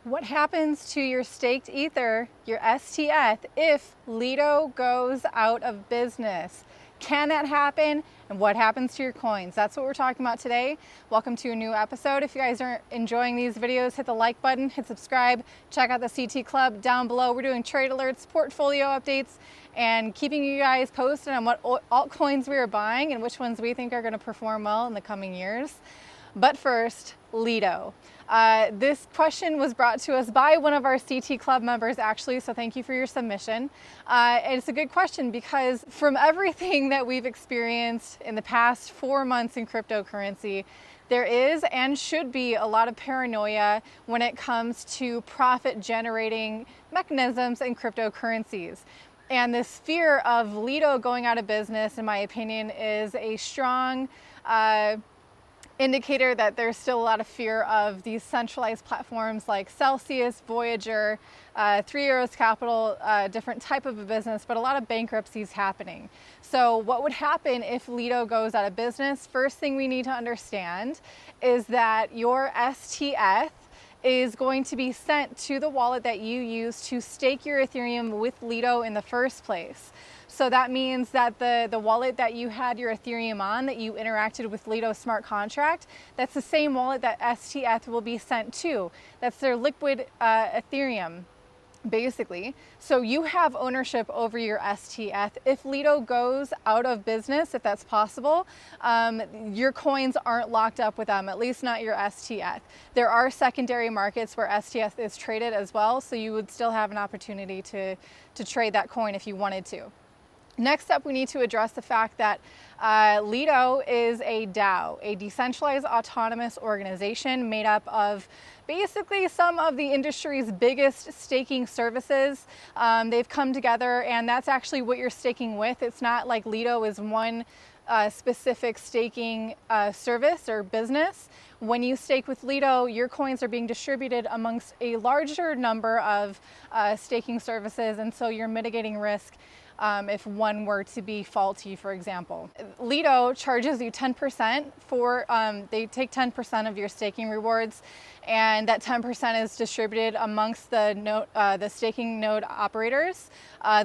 What happens to your staked Ether, your stETH, if Lido goes out of business? Can that happen? And what happens to your coins? That's what we're talking about today. Welcome to a new episode. If you guys are enjoying these videos, hit the like button, hit subscribe, check out the CT Club down below. We're doing trade alerts, portfolio updates, and keeping you guys posted on what altcoins we are buying and which ones we think are going to perform well in the coming years. But first, Lido. This question was brought to us by one of our CT Club members, actually, so thank you for your submission. It's a good question because from everything that we've experienced in the past 4 months in cryptocurrency, there is and should be a lot of paranoia when it comes to profit-generating mechanisms in cryptocurrencies. And this fear of Lido going out of business, in my opinion, is a strong indicator that there's still a lot of fear of these centralized platforms like Celsius, Voyager, 3 Arrows Capital, different type of a business, but a lot of bankruptcies happening. So what would happen if Lido goes out of business? First thing we need to understand is that your stETH is going to be sent to the wallet that you use to stake your Ethereum with Lido in the first place. So that means that the wallet that you had your Ethereum on, that you interacted with Lido smart contract, that's the same wallet that stETH will be sent to. That's their liquid Ethereum, basically. So you have ownership over your stETH. If Lido goes out of business, if that's possible, your coins aren't locked up with them, at least not your stETH. There are secondary markets where stETH is traded as well, so you would still have an opportunity to trade that coin if you wanted to. Next up, we need to address the fact that Lido is a DAO, a decentralized autonomous organization made up of basically some of the industry's biggest staking services. They've come together, and that's actually what you're staking with. It's not like Lido is one specific staking service or business. When you stake with Lido, your coins are being distributed amongst a larger number of staking services, and so you're mitigating risk if one were to be faulty, for example. Lido charges you 10% for, they take 10% of your staking rewards, and that 10% is distributed amongst the staking node operators,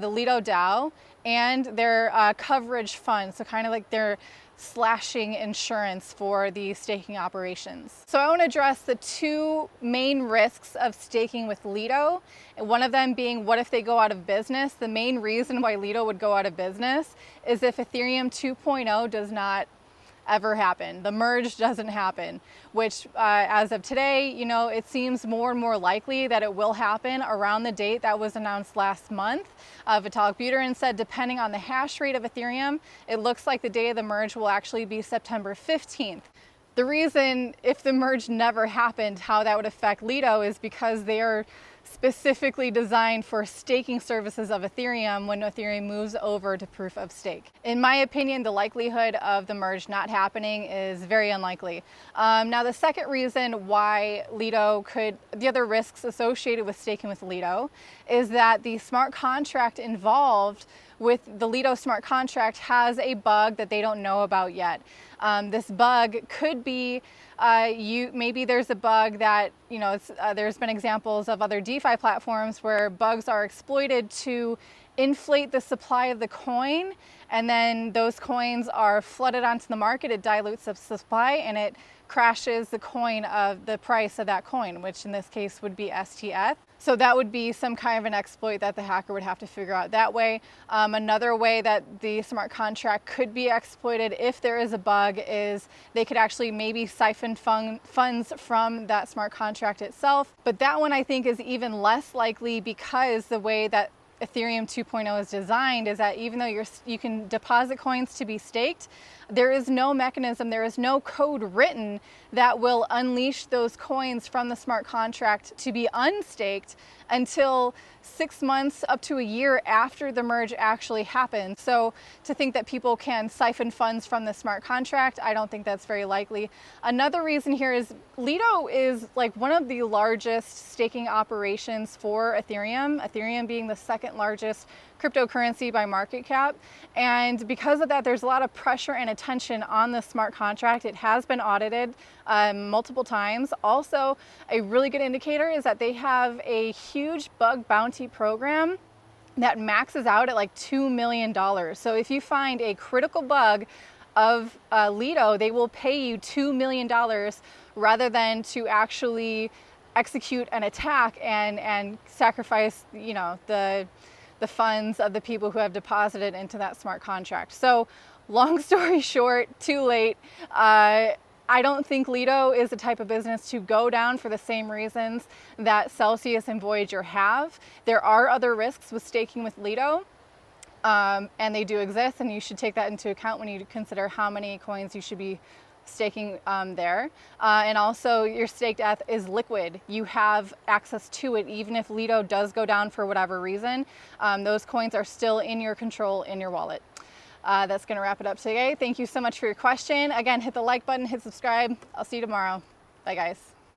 the Lido DAO, and their coverage fund, so kind of like their slashing insurance for the staking operations. So I want to address the two main risks of staking with Lido, and one of them being what if they go out of business. The main reason why Lido would go out of business is if Ethereum 2.0 does not ever happen. The merge doesn't happen, which as of today, you know, it seems more and more likely that it will happen around the date that was announced last month. Vitalik Buterin said, depending on the hash rate of Ethereum, it looks like the day of the merge will actually be September 15th. The reason, if the merge never happened, how that would affect Lido is because they are specifically designed for staking services of Ethereum when Ethereum moves over to proof of stake. In my opinion, the likelihood of the merge not happening is very unlikely. Now, the second reason why the other risks associated with staking with Lido is that the smart contract involved with the Lido smart contract has a bug that they don't know about yet. This bug could be maybe there's a bug that, you know, there's been examples of other DeFi platforms where bugs are exploited to inflate the supply of the coin, and then those coins are flooded onto the market. It dilutes the supply and it crashes the coin of the price of that coin, which in this case would be stETH. So that would be some kind of an exploit that the hacker would have to figure out that way. Another way that the smart contract could be exploited if there is a bug is they could actually maybe siphon funds from that smart contract itself. But that one I think is even less likely because the way that Ethereum 2.0 is designed is that even though you can deposit coins to be staked, there is no mechanism, there is no code written that will unleash those coins from the smart contract to be unstaked until 6 months up to a year after the merge actually happens. So to think that people can siphon funds from the smart contract, I don't think that's very likely. Another reason here is Lido is like one of the largest staking operations for Ethereum, Ethereum being the second second largest cryptocurrency by market cap. And because of that, there's a lot of pressure and attention on the smart contract. It has been audited multiple times. Also, a really good indicator is that they have a huge bug bounty program that maxes out at like $2 million. So if you find a critical bug of Lido, they will pay you $2 million rather than to actually execute an attack and sacrifice, you know, the funds of the people who have deposited into that smart contract. So long story short, too late. I don't think Lido is the type of business to go down for the same reasons that Celsius and Voyager have. There are other risks with staking with Lido, and they do exist, and you should take that into account when you consider how many coins you should be staking there. And also, your staked ETH is liquid. You have access to it even if Lido does go down for whatever reason. Those coins are still in your control in your wallet. That's going to wrap it up today. Thank you so much for your question. Again, hit the like button, hit subscribe. I'll see you tomorrow. Bye, guys.